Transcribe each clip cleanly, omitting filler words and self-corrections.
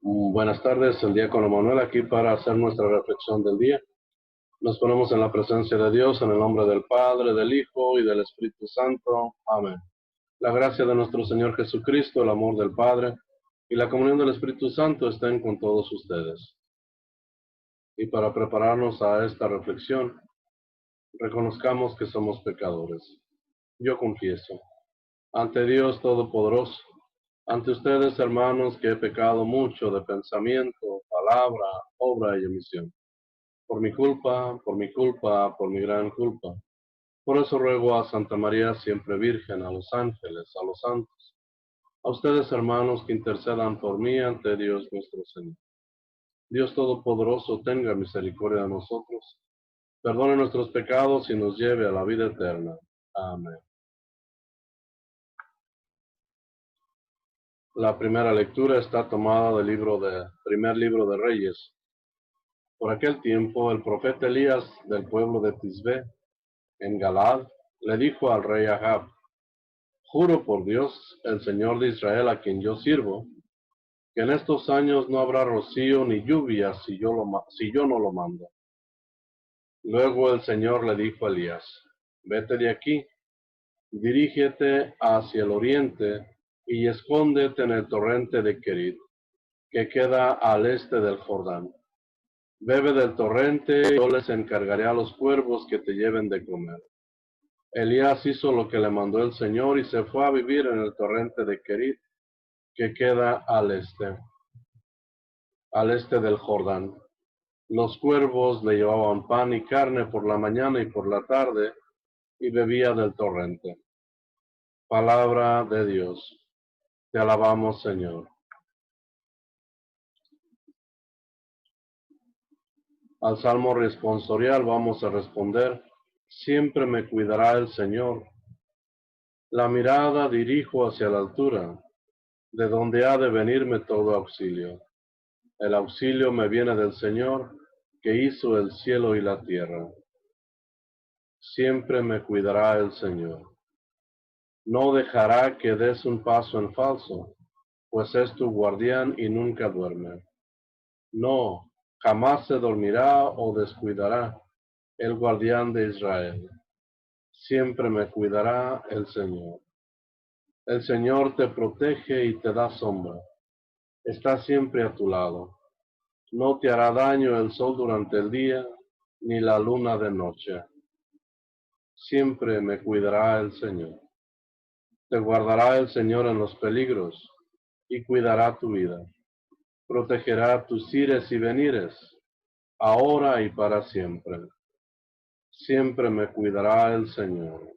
Buenas tardes, el diácono Manuel aquí para hacer nuestra reflexión del día. Nos ponemos en la presencia de Dios en el nombre del Padre, del Hijo y del Espíritu Santo. Amén. La gracia de nuestro Señor Jesucristo, el amor del Padre y la comunión del Espíritu Santo estén con todos ustedes. Y para prepararnos a esta reflexión, reconozcamos que somos pecadores. Yo confieso ante Dios Todopoderoso, ante ustedes, hermanos, que he pecado mucho de pensamiento, palabra, obra y omisión. Por mi culpa, por mi culpa, por mi gran culpa. Por eso ruego a Santa María, siempre Virgen, a los ángeles, a los santos, a ustedes, hermanos, que intercedan por mí ante Dios nuestro Señor. Dios Todopoderoso tenga misericordia de nosotros, perdone nuestros pecados y nos lleve a la vida eterna. Amén. La primera lectura está tomada del primer libro de Reyes. Por aquel tiempo, el profeta Elías del pueblo de Tisbé, en Galaad, le dijo al rey Ahab: Juro por Dios, el Señor de Israel, a quien yo sirvo, que en estos años no habrá rocío ni lluvia si yo no lo mando. Luego el Señor le dijo a Elías: Vete de aquí, dirígete hacia el oriente y escóndete en el torrente de Kerit, que queda al este del Jordán. Bebe del torrente y yo les encargaré a los cuervos que te lleven de comer. Elías hizo lo que le mandó el Señor y se fue a vivir en el torrente de Kerit, que queda al este del Jordán. Los cuervos le llevaban pan y carne por la mañana y por la tarde, y bebía del torrente. Palabra de Dios. Te alabamos, Señor. Al salmo responsorial vamos a responder: siempre me cuidará el Señor. La mirada dirijo hacia la altura, de donde ha de venirme todo auxilio. El auxilio me viene del Señor, que hizo el cielo y la tierra. Siempre me cuidará el Señor. No dejará que des un paso en falso, pues es tu guardián y nunca duerme. No, jamás se dormirá o descuidará el guardián de Israel. Siempre me cuidará el Señor. El Señor te protege y te da sombra. Está siempre a tu lado. No te hará daño el sol durante el día, ni la luna de noche. Siempre me cuidará el Señor. Te guardará el Señor en los peligros y cuidará tu vida. Protegerá tus ires y venires, ahora y para siempre. Siempre me cuidará el Señor.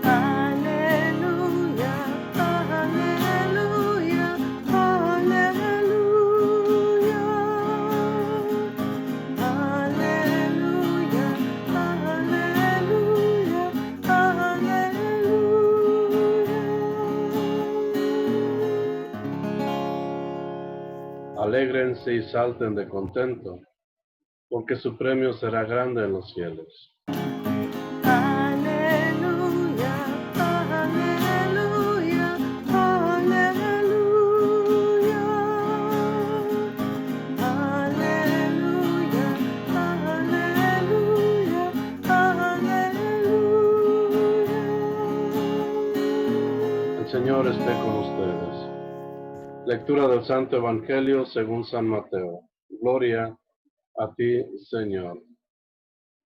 Aleluya, aleluya, aleluya. Aleluya, aleluya, aleluya. Alégrense y salten de contento, porque su premio será grande en los cielos. Aleluya, aleluya, aleluya. Aleluya, aleluya, aleluya. El Señor esté con ustedes. Lectura del Santo Evangelio según San Mateo. Gloria a ti, Señor.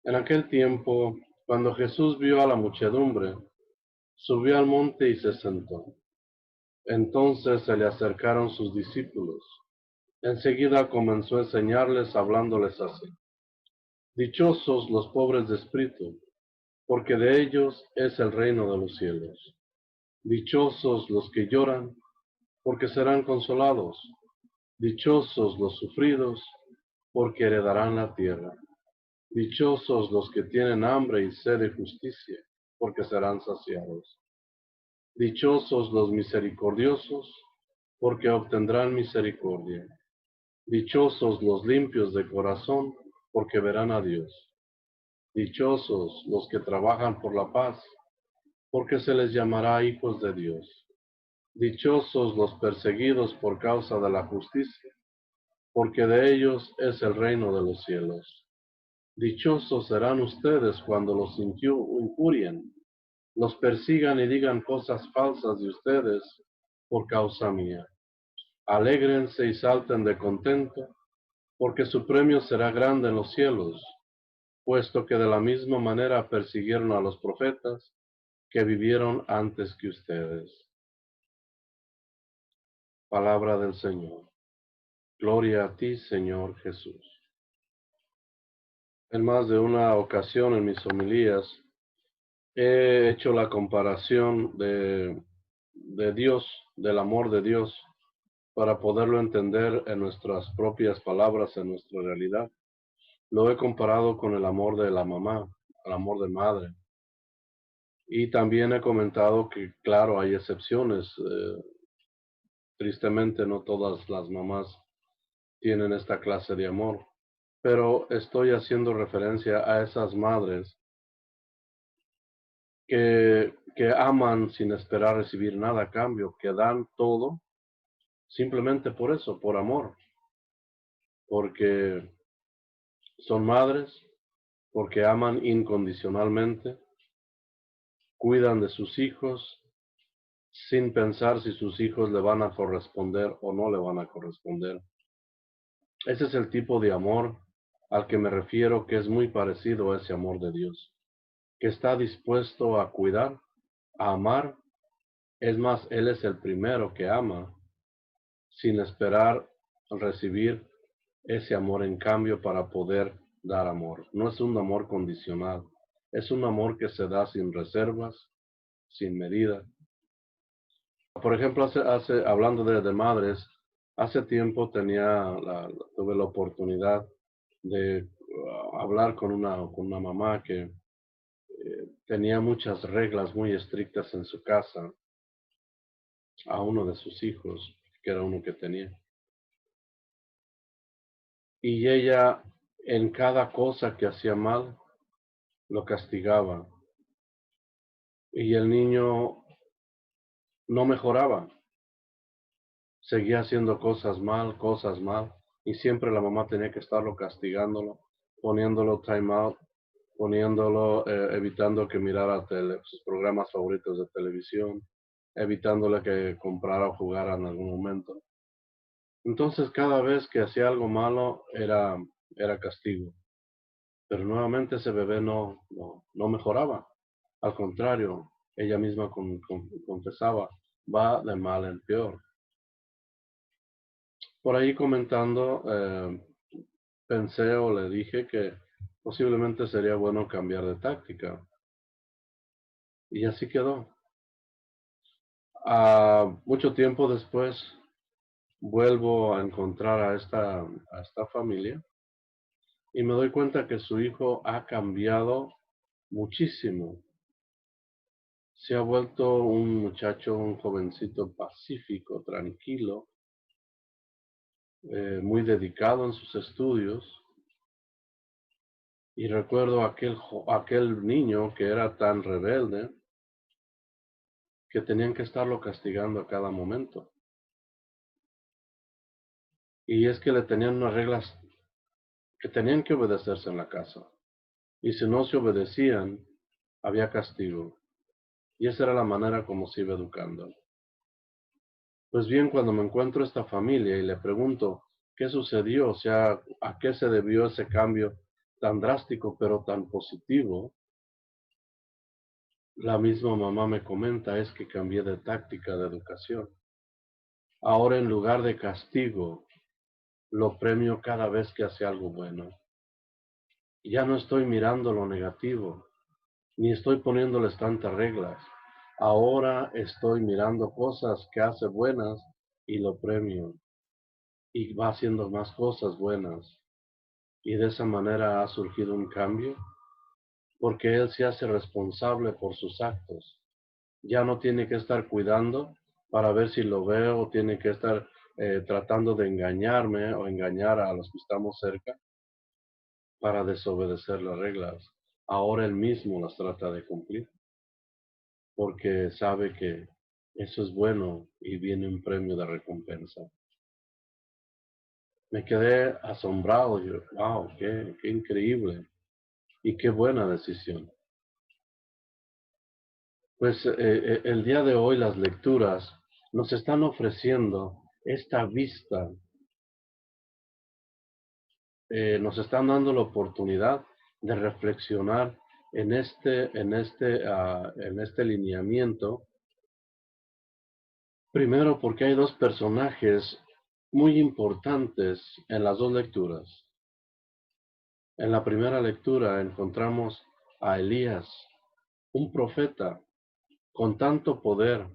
En aquel tiempo, cuando Jesús vio a la muchedumbre, subió al monte y se sentó. Entonces se le acercaron sus discípulos. Enseguida comenzó a enseñarles hablándoles así: Dichosos los pobres de espíritu, porque de ellos es el reino de los cielos. Dichosos los que lloran, porque serán consolados. Dichosos los sufridos, porque heredarán la tierra. Dichosos los que tienen hambre y sed de justicia, porque serán saciados. Dichosos los misericordiosos, porque obtendrán misericordia. Dichosos los limpios de corazón, porque verán a Dios. Dichosos los que trabajan por la paz, porque se les llamará hijos de Dios. Dichosos los perseguidos por causa de la justicia, porque de ellos es el reino de los cielos. Dichosos serán ustedes cuando los injurien, los persigan y digan cosas falsas de ustedes por causa mía. Alégrense y salten de contento, porque su premio será grande en los cielos, puesto que de la misma manera persiguieron a los profetas que vivieron antes que ustedes. Palabra del Señor. Gloria a ti, Señor Jesús. En más de una ocasión en mis homilías he hecho la comparación de Dios, del amor de Dios, para poderlo entender en nuestras propias palabras, en nuestra realidad. Lo he comparado con el amor de la mamá, el amor de madre. Y también he comentado que, claro, hay excepciones. Tristemente, no todas las mamás tienen esta clase de amor. Pero estoy haciendo referencia a esas madres que aman sin esperar recibir nada a cambio, que dan todo simplemente por eso, por amor, porque son madres, porque aman incondicionalmente, cuidan de sus hijos sin pensar si sus hijos le van a corresponder o no le van a corresponder. Ese es el tipo de amor al que me refiero, que es muy parecido a ese amor de Dios, que está dispuesto a cuidar, a amar. Es más, Él es el primero que ama sin esperar recibir ese amor en cambio para poder dar amor. No es un amor condicional, es un amor que se da sin reservas, sin medida. Por ejemplo, hablando de madres, hace tiempo tuve la oportunidad de hablar con una mamá que tenía muchas reglas muy estrictas en su casa a uno de sus hijos, que era uno que tenía. Y ella, en cada cosa que hacía mal, lo castigaba. Y el niño no mejoraba, seguía haciendo cosas mal, y siempre la mamá tenía que estarlo castigándolo, poniéndolo time out, evitando que mirara sus programas favoritos de televisión, evitándole que comprara o jugara en algún momento. Entonces cada vez que hacía algo malo era castigo. Pero nuevamente ese bebé no mejoraba. Al contrario, ella misma confesaba, va de mal en peor. Por ahí comentando, pensé o le dije que posiblemente sería bueno cambiar de táctica. Y así quedó. Mucho tiempo después vuelvo a encontrar a esta familia y me doy cuenta que su hijo ha cambiado muchísimo. Se ha vuelto un muchacho, un jovencito pacífico, tranquilo, muy dedicado en sus estudios. Y recuerdo aquel niño que era tan rebelde que tenían que estarlo castigando a cada momento. Y es que le tenían unas reglas que tenían que obedecerse en la casa. Y si no se obedecían, había castigo. Y esa era la manera como se iba educando. Pues bien, cuando me encuentro esta familia y le pregunto qué sucedió, o sea, a qué se debió ese cambio tan drástico pero tan positivo, la misma mamá me comenta es que cambié de táctica de educación. Ahora en lugar de castigo, lo premio cada vez que hace algo bueno. Ya no estoy mirando lo negativo, ni estoy poniéndoles tantas reglas. Ahora estoy mirando cosas que hace buenas y lo premio. Y va haciendo más cosas buenas. Y de esa manera ha surgido un cambio, porque él se hace responsable por sus actos. Ya no tiene que estar cuidando para ver si lo veo, o tiene que estar tratando de engañarme o engañar a los que estamos cerca para desobedecer las reglas. ahora él mismo las trata de cumplir, porque sabe que eso es bueno y viene un premio de recompensa. Me quedé asombrado, yo, wow, qué increíble y qué buena decisión. Pues el día de hoy las lecturas nos están ofreciendo esta vista, nos están dando la oportunidad de reflexionar en este lineamiento. Primero porque hay dos personajes muy importantes en las dos lecturas. En la primera lectura encontramos a Elías, un profeta con tanto poder.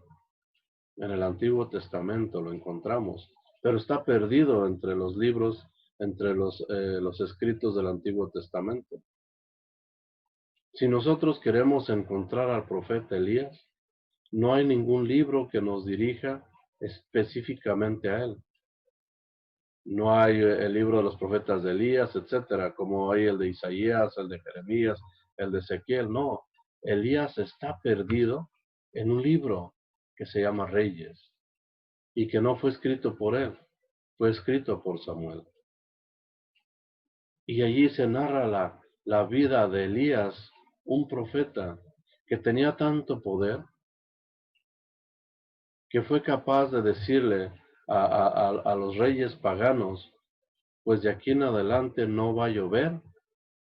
En el Antiguo Testamento lo encontramos, pero está perdido entre los libros, entre los escritos del Antiguo Testamento. Si nosotros queremos encontrar al profeta Elías, no hay ningún libro que nos dirija específicamente a él. No hay el libro de los profetas de Elías, etcétera, como hay el de Isaías, el de Jeremías, el de Ezequiel. No, Elías está perdido en un libro que se llama Reyes y que no fue escrito por él, fue escrito por Samuel. Y allí se narra la vida de Elías, un profeta que tenía tanto poder que fue capaz de decirle a los reyes paganos, pues de aquí en adelante no va a llover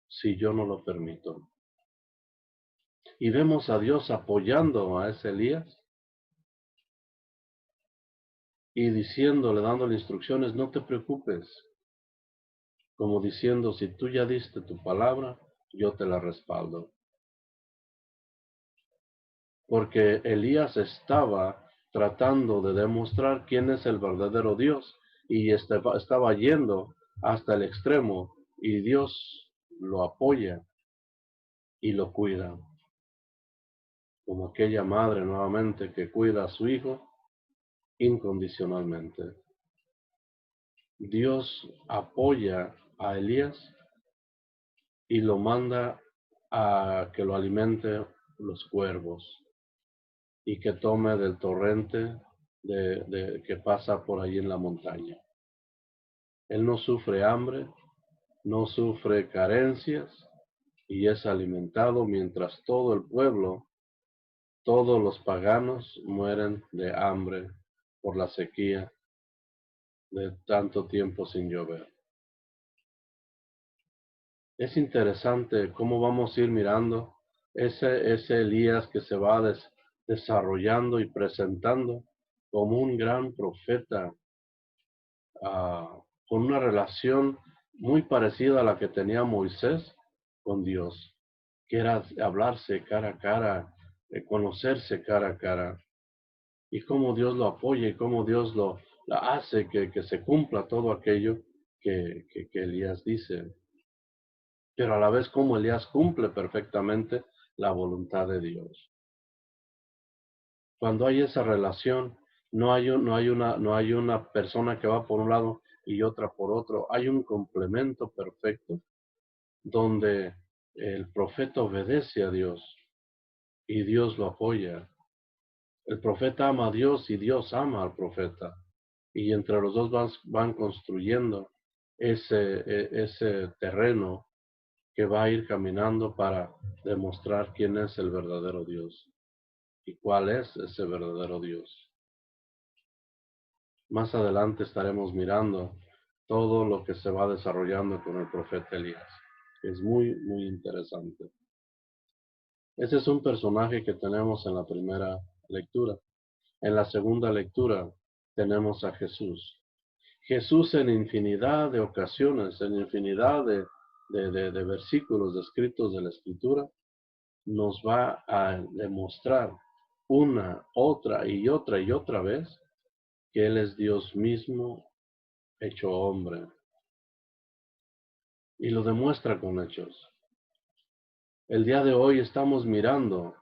si yo no lo permito. Y vemos a Dios apoyando a ese Elías y diciéndole, dándole instrucciones, no te preocupes, como diciendo, si tú ya diste tu palabra, yo te la respaldo. Porque Elías estaba tratando de demostrar quién es el verdadero Dios y estaba yendo hasta el extremo y Dios lo apoya y lo cuida, como aquella madre nuevamente que cuida a su hijo incondicionalmente. Dios apoya a Elías y lo manda a que lo alimente los cuervos y que tome del torrente que pasa por ahí en la montaña. Él no sufre hambre, no sufre carencias y es alimentado mientras todo el pueblo, todos los paganos mueren de hambre por la sequía de tanto tiempo sin llover. Es interesante cómo vamos a ir mirando ese Elías que se va desarrollando y presentando como un gran profeta, con una relación muy parecida a la que tenía Moisés con Dios, que era hablarse cara a cara, conocerse cara a cara, y cómo Dios lo apoya y cómo Dios lo hace que se cumpla todo aquello que Elías dice, pero a la vez cómo Elías cumple perfectamente la voluntad de Dios. Cuando hay esa relación, no hay una persona que va por un lado y otra por otro. Hay un complemento perfecto donde el profeta obedece a Dios y Dios lo apoya. El profeta ama a Dios y Dios ama al profeta. Y entre los dos van construyendo ese terreno que va a ir caminando para demostrar quién es el verdadero Dios y cuál es ese verdadero Dios. Más adelante estaremos mirando todo lo que se va desarrollando con el profeta Elías. Es muy, muy interesante. Ese es un personaje que tenemos en la primera lectura. En la segunda lectura tenemos a Jesús. Jesús en infinidad de ocasiones, en infinidad de versículos descritos de la Escritura, nos va a demostrar una, otra y otra vez que Él es Dios mismo hecho hombre. Y lo demuestra con hechos. El día de hoy estamos mirando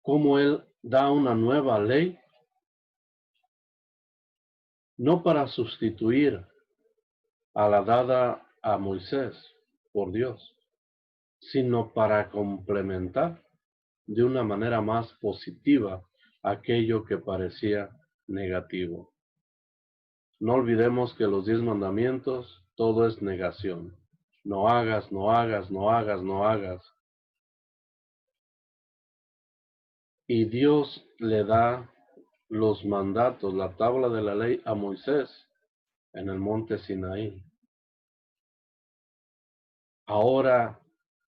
cómo Él da una nueva ley, no para sustituir a la dada a Moisés por Dios, sino para complementar de una manera más positiva aquello que parecía negativo. No olvidemos que los 10 mandamientos, todo es negación. No hagas, no hagas, no hagas, no hagas. Y Dios le da los mandatos, la tabla de la ley a Moisés en el monte Sinaí. Ahora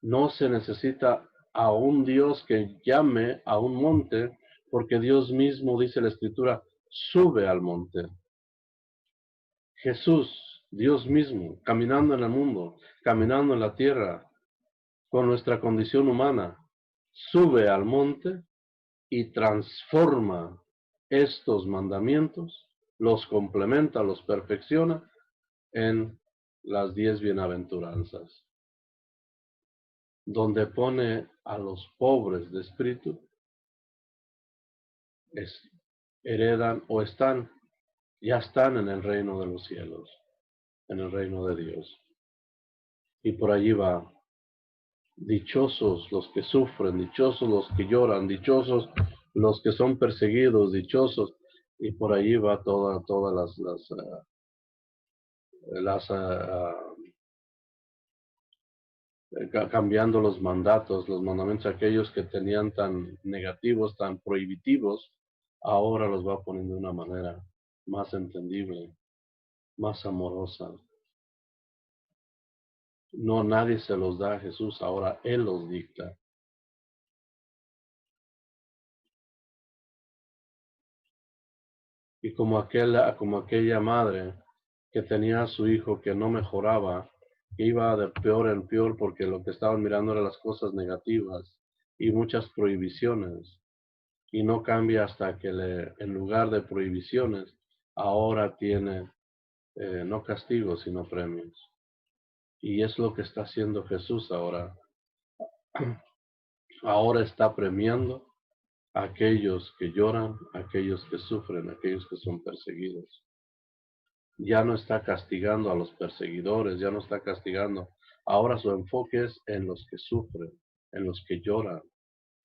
no se necesita a un Dios que llame a un monte, porque Dios mismo, dice la Escritura, sube al monte. Jesús, Dios mismo, caminando en el mundo, caminando en la tierra, con nuestra condición humana, sube al monte y transforma estos mandamientos, los complementa, los perfecciona en las 10 bienaventuranzas, donde pone a los pobres de espíritu, heredan o ya están en el reino de los cielos, en el reino de Dios. Y por allí va, dichosos los que sufren, dichosos los que lloran, dichosos los que son perseguidos, dichosos, y por allí va todas cambiando los mandamientos, aquellos que tenían tan negativos, tan prohibitivos, ahora los va poniendo de una manera más entendible, más amorosa. No, nadie se los da a Jesús, ahora Él los dicta. Y como aquella madre que tenía a su hijo que no mejoraba, que iba de peor en peor porque lo que estaban mirando eran las cosas negativas y muchas prohibiciones, y no cambia hasta que en lugar de prohibiciones, ahora tiene no castigos, sino premios. Y es lo que está haciendo Jesús ahora. Ahora está premiando a aquellos que lloran, a aquellos que sufren, a aquellos que son perseguidos. Ya no está castigando a los perseguidores, ya no está castigando. Ahora su enfoque es en los que sufren, en los que lloran,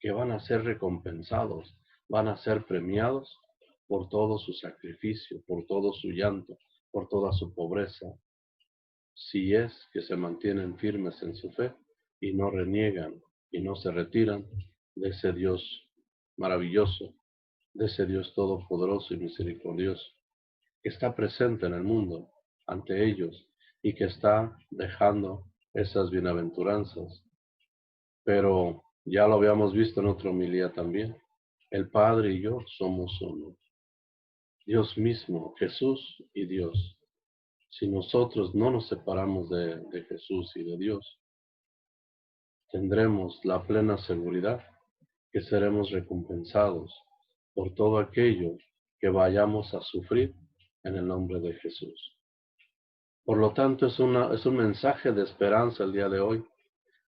que van a ser recompensados, van a ser premiados por todo su sacrificio, por todo su llanto, por toda su pobreza, si es que se mantienen firmes en su fe y no reniegan y no se retiran de ese Dios maravilloso, de ese Dios todopoderoso y misericordioso, que está presente en el mundo ante ellos y que está dejando esas bienaventuranzas. Pero ya lo habíamos visto en otra homilía también. El Padre y yo somos uno. Dios mismo, Jesús y Dios. Si nosotros no nos separamos de Jesús y de Dios, tendremos la plena seguridad que seremos recompensados por todo aquello que vayamos a sufrir en el nombre de Jesús. Por lo tanto, es un mensaje de esperanza el día de hoy,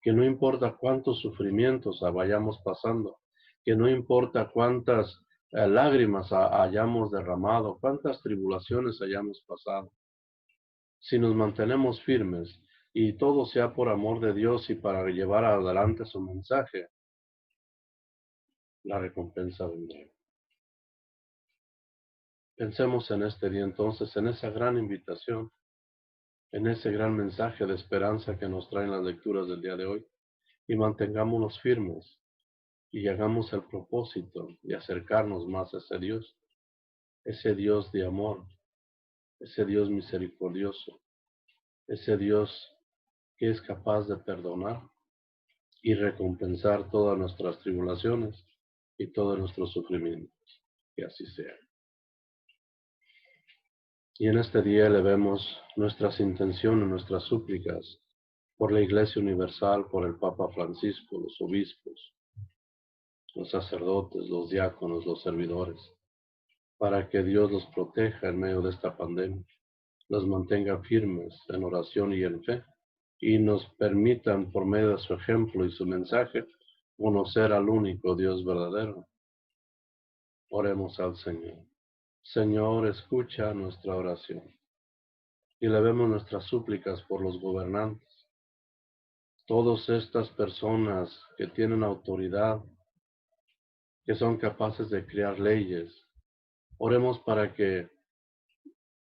que no importa cuántos sufrimientos vayamos pasando, que no importa cuántas lágrimas hayamos derramado, cuántas tribulaciones hayamos pasado, si nos mantenemos firmes y todo sea por amor de Dios y para llevar adelante su mensaje, la recompensa vendrá. Pensemos en este día entonces, en esa gran invitación, en ese gran mensaje de esperanza que nos traen las lecturas del día de hoy, y mantengámonos firmes y hagamos el propósito de acercarnos más a ese Dios de amor, ese Dios misericordioso, ese Dios que es capaz de perdonar y recompensar todas nuestras tribulaciones y todos nuestros sufrimientos. Que así sea. Y en este día elevemos nuestras intenciones, nuestras súplicas por la Iglesia Universal, por el Papa Francisco, los obispos, los sacerdotes, los diáconos, los servidores, para que Dios los proteja en medio de esta pandemia, los mantenga firmes en oración y en fe, y nos permitan, por medio de su ejemplo y su mensaje, conocer al único Dios verdadero. Oremos al Señor. Señor, escucha nuestra oración y elevemos nuestras súplicas por los gobernantes, Todas estas personas que tienen autoridad, que son capaces de crear leyes, oremos para que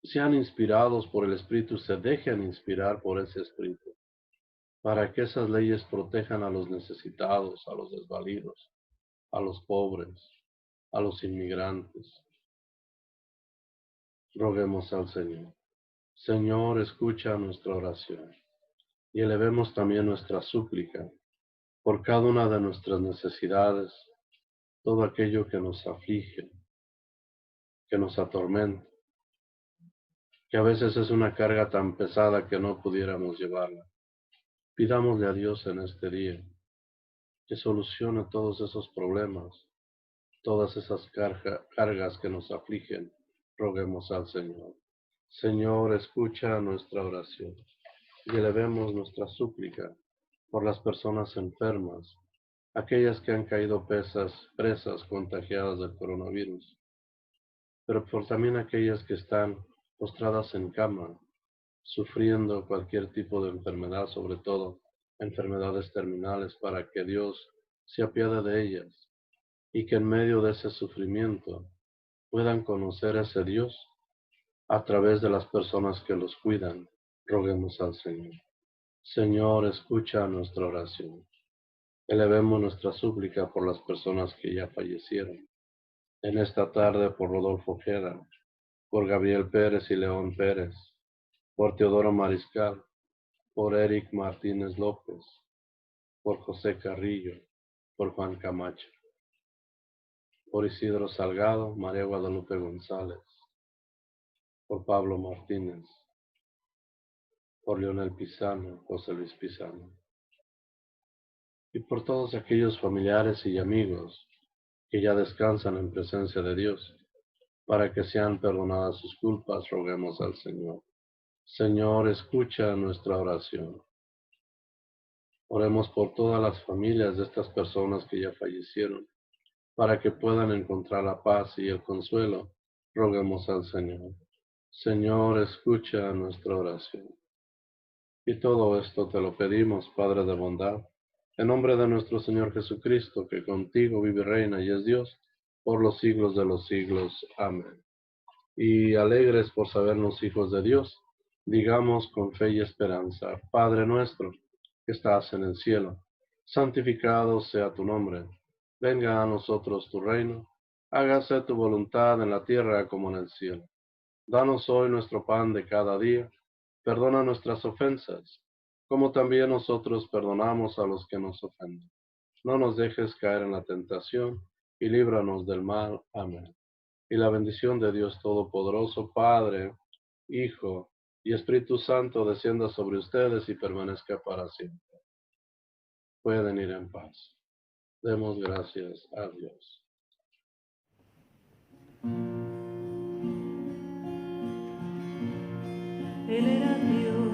sean inspirados por el Espíritu, se dejen inspirar por ese Espíritu, para que esas leyes protejan a los necesitados, a los desvalidos, a los pobres, a los inmigrantes. Roguemos al Señor. Señor, escucha nuestra oración y elevemos también nuestra súplica por cada una de nuestras necesidades, todo aquello que nos aflige, que nos atormenta, que a veces es una carga tan pesada que no pudiéramos llevarla. Pidámosle a Dios en este día que solucione todos esos problemas, todas esas cargas que nos afligen. Roguemos al Señor. Señor, escucha nuestra oración y elevemos nuestra súplica por las personas enfermas, aquellas que han caído presas contagiadas del coronavirus, pero por también aquellas que están postradas en cama, sufriendo cualquier tipo de enfermedad, sobre todo enfermedades terminales, para que Dios se apiade de ellas y que en medio de ese sufrimiento puedan conocer a ese Dios a través de las personas que los cuidan. Roguemos al Señor. Señor, escucha nuestra oración. Elevemos nuestra súplica por las personas que ya fallecieron. En esta tarde por Rodolfo Ojeda, por Gabriel Pérez y León Pérez, por Teodoro Mariscal, por Eric Martínez López, por José Carrillo, por Juan Camacho, por Isidro Salgado, María Guadalupe González, por Pablo Martínez, por Leonel Pizano, José Luis Pizano, y por todos aquellos familiares y amigos que ya descansan en presencia de Dios, para que sean perdonadas sus culpas. Roguemos al Señor. Señor, escucha nuestra oración. Oremos por todas las familias de estas personas que ya fallecieron, para que puedan encontrar la paz y el consuelo. Roguemos al Señor. Señor, escucha nuestra oración. Y todo esto te lo pedimos, Padre de bondad, en nombre de nuestro Señor Jesucristo, que contigo vive y reina y es Dios, por los siglos de los siglos. Amén. Y alegres por sabernos hijos de Dios, digamos con fe y esperanza: Padre nuestro, que estás en el cielo, santificado sea tu nombre. Venga a nosotros tu reino. Hágase tu voluntad en la tierra como en el cielo. Danos hoy nuestro pan de cada día. Perdona nuestras ofensas, como también nosotros perdonamos a los que nos ofenden. No nos dejes caer en la tentación, y líbranos del mal. Amén. Y la bendición de Dios Todopoderoso, Padre, Hijo y Espíritu Santo, descienda sobre ustedes y permanezca para siempre. Pueden ir en paz. Demos gracias a Dios. Él era Dios.